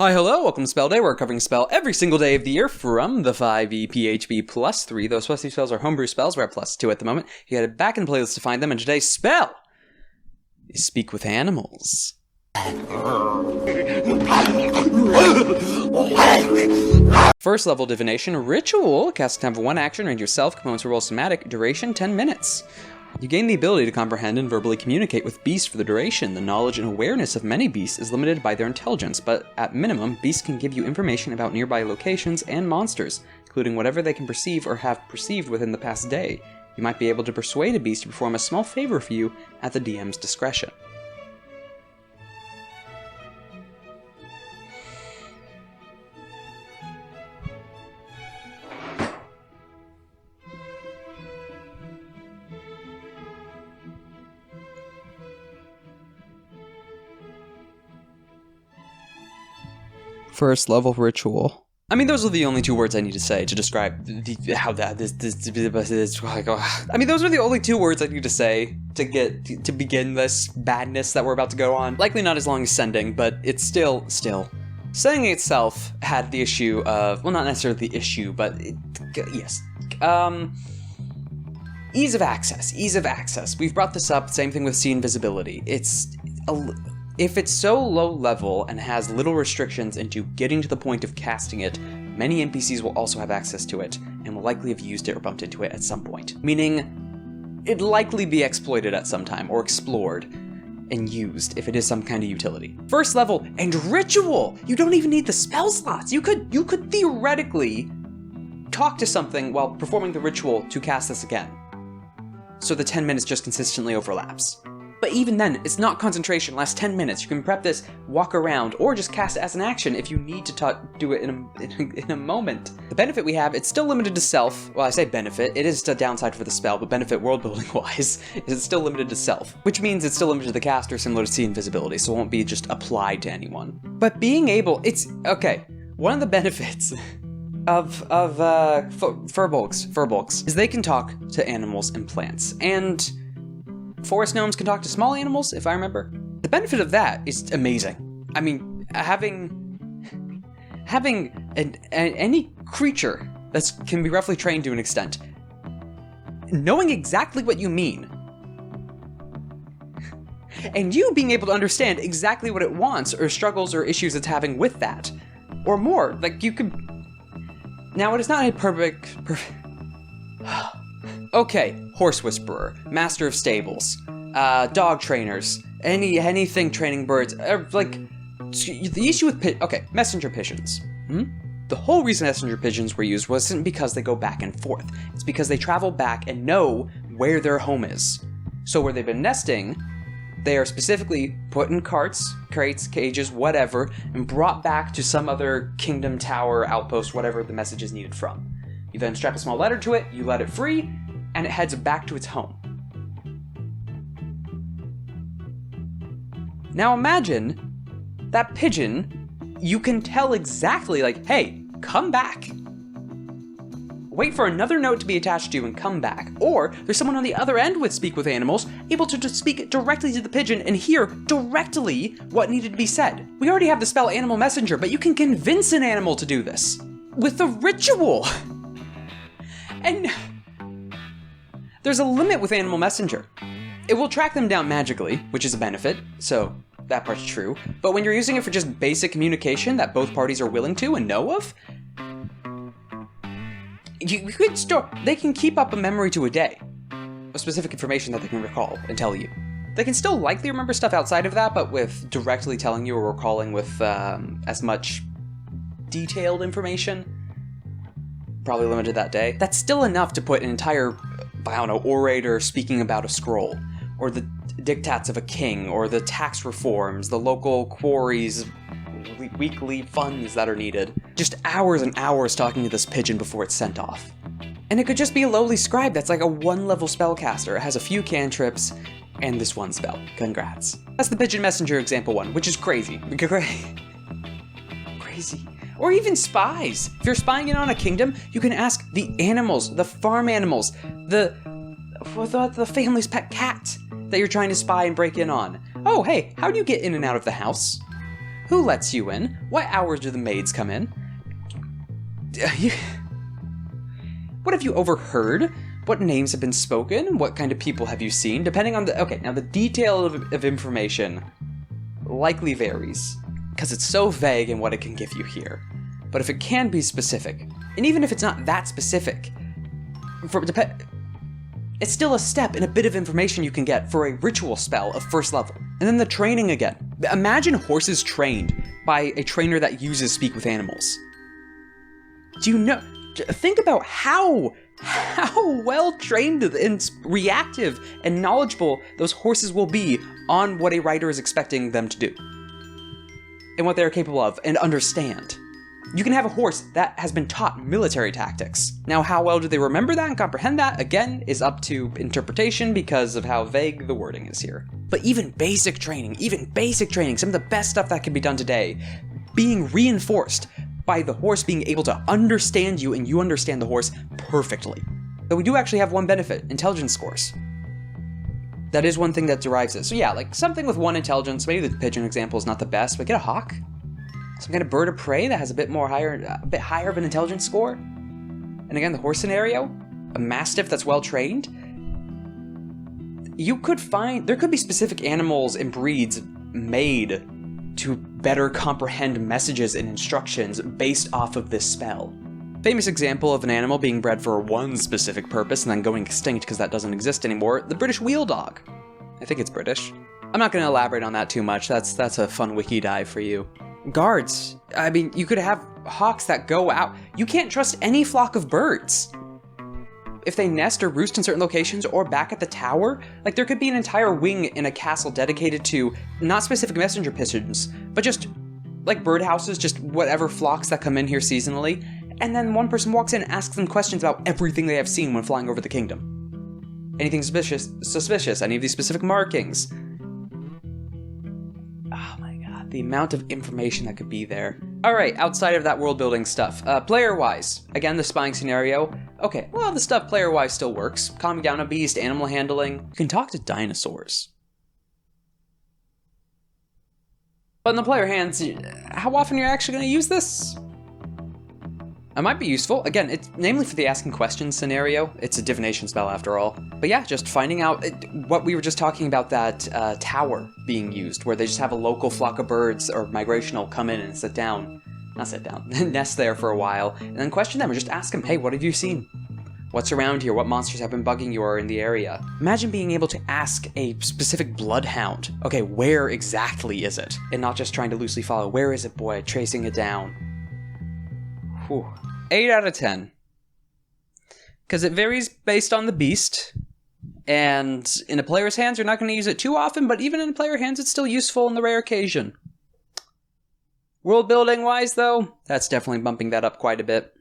Hi, hello, welcome to Spell Day. We're covering spell every single day of the year from the 5e PHB +3. Those +3 spells are homebrew spells. We're at +2 at the moment. You gotta back in the playlist to find them, and today's spell is Speak with Animals. First level divination, Ritual. Cast time for 1 action, range yourself, components roll somatic, duration 10 minutes. You gain the ability to comprehend and verbally communicate with beasts for the duration. The knowledge and awareness of many beasts is limited by their intelligence, but at minimum, beasts can give you information about nearby locations and monsters, including whatever they can perceive or have perceived within the past day. You might be able to persuade a beast to perform a small favor for you at the DM's discretion. First level ritual. I mean, those are the only 2 words I need to say to describe how that this. I mean, those are the only 2 words I need to say to begin this badness that we're about to go on. Likely not as long as sending, but it's still. Sending itself had the issue of, well, not necessarily the issue, but yes. Ease of access. We've brought this up. Same thing with see invisibility. If it's so low level and has little restrictions into getting to the point of casting it, many NPCs will also have access to it, and will likely have used it or bumped into it at some point. Meaning, it'd likely be exploited at some time, or explored and used if it is some kind of utility. First level and ritual! You don't even need the spell slots! You could theoretically talk to something while performing the ritual to cast this again. So the 10 minutes just consistently overlaps. But even then, it's not concentration, lasts 10 minutes. You can prep this, walk around, or just cast it as an action if you need to do it in a moment. The benefit we have, it's still limited to self. Well, I say benefit, it is a downside for the spell, but benefit world building wise, it's still limited to self. Which means it's still limited to the caster, similar to see invisibility, so it won't be just applied to anyone. But being able, okay, one of the benefits of furbolgs is they can talk to animals and plants, and forest gnomes can talk to small animals, if I remember. The benefit of that is amazing. I mean, having any creature that can be roughly trained to an extent, knowing exactly what you mean, and you being able to understand exactly what it wants or struggles or issues it's having with that, or more, like you could. Now, it is not a perfect. Okay, horse whisperer, master of stables, dog trainers, anything training birds, like, the issue with messenger pigeons. The whole reason messenger pigeons were used wasn't because they go back and forth. It's because they travel back and know where their home is. So where they've been nesting, they are specifically put in carts, crates, cages, whatever, and brought back to some other kingdom, tower, outpost, whatever the message is needed from. You then strap a small letter to it, you let it free, and it heads back to its home. Now imagine that pigeon, you can tell exactly, like, hey, come back. Wait for another note to be attached to you and come back. Or there's someone on the other end with Speak with Animals, able to just speak directly to the pigeon and hear directly what needed to be said. We already have the spell Animal Messenger, but you can convince an animal to do this with the ritual. And there's a limit with Animal Messenger. It will track them down magically, which is a benefit, so that part's true. But when you're using it for just basic communication that both parties are willing to and know of, they can keep up a memory to a day of specific information that they can recall and tell you. They can still likely remember stuff outside of that, but with directly telling you or recalling with as much detailed information, probably limited that day. That's still enough to put an entire, I don't know, orator speaking about a scroll, or the diktats of a king, or the tax reforms, the local quarries, weekly funds that are needed. Just hours and hours talking to this pigeon before it's sent off. And it could just be a lowly scribe that's like a 1-level spellcaster. It has a few cantrips and this one spell. Congrats. That's the Pigeon Messenger example 1, which is crazy. Crazy. Or even spies. If you're spying in on a kingdom, you can ask the animals, the farm animals, the family's pet cat that you're trying to spy and break in on. Oh, hey, how do you get in and out of the house? Who lets you in? What hours do the maids come in? What have you overheard? What names have been spoken? What kind of people have you seen? Depending on the... Okay, now the detail of information likely varies, because it's so vague in what it can give you here. But if it can be specific, and even if it's not that specific, it's still a step in a bit of information you can get for a ritual spell of first level. And then the training again. Imagine horses trained by a trainer that uses Speak with Animals. Do you know... Think about how well trained and reactive and knowledgeable those horses will be on what a writer is expecting them to do. And what they're capable of and understand. You can have a horse that has been taught military tactics. Now, how well do they remember that and comprehend that, again, is up to interpretation because of how vague the wording is here. But even basic training, some of the best stuff that can be done today, being reinforced by the horse being able to understand you and you understand the horse perfectly. But we do actually have one benefit, intelligence scores. That is one thing that derives it. So yeah, like something with 1 intelligence, maybe the pigeon example is not the best, but get a hawk. Some kind of bird of prey that has a bit higher of an intelligence score. And again, the horse scenario, a mastiff that's well trained. There could be specific animals and breeds made to better comprehend messages and instructions based off of this spell. Famous example of an animal being bred for one specific purpose and then going extinct because that doesn't exist anymore, the British wheel dog. I think it's British. I'm not going to elaborate on that too much, that's a fun wiki dive for you. Guards. I mean, you could have hawks that go out. You can't trust any flock of birds. If they nest or roost in certain locations or back at the tower, like there could be an entire wing in a castle dedicated to not specific messenger pigeons, but just like birdhouses, just whatever flocks that come in here seasonally. And then one person walks in and asks them questions about everything they have seen when flying over the kingdom. Anything suspicious, any of these specific markings. Oh my god, the amount of information that could be there. Alright, outside of that world building stuff, player-wise, again, the spying scenario. Okay, well, the stuff player-wise still works. Calming down a beast, animal handling. You can talk to dinosaurs. But in the player hands, how often are you actually going to use this? It might be useful. Again, it's namely for the asking questions scenario. It's a divination spell after all. But yeah, just finding out what we were just talking about, that tower being used, where they just have a local flock of birds or migrational come in and nest there for a while, and then question them or just ask them, hey, what have you seen? What's around here? What monsters have been bugging you or in the area? Imagine being able to ask a specific bloodhound, okay, where exactly is it? And not just trying to loosely follow, where is it, boy, tracing it down. Whew. 8 out of 10. Because it varies based on the beast, and in a player's hands, you're not going to use it too often, but even in player hands, it's still useful on the rare occasion. World building wise, though, that's definitely bumping that up quite a bit.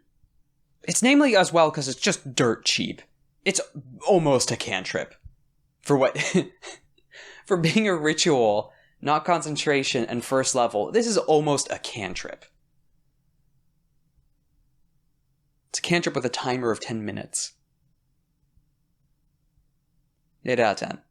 It's namely as well because it's just dirt cheap. It's almost a cantrip. For what? For being a ritual, not concentration, and first level, this is almost a cantrip. It's a cantrip with a timer of 10 minutes. 8 out of 10.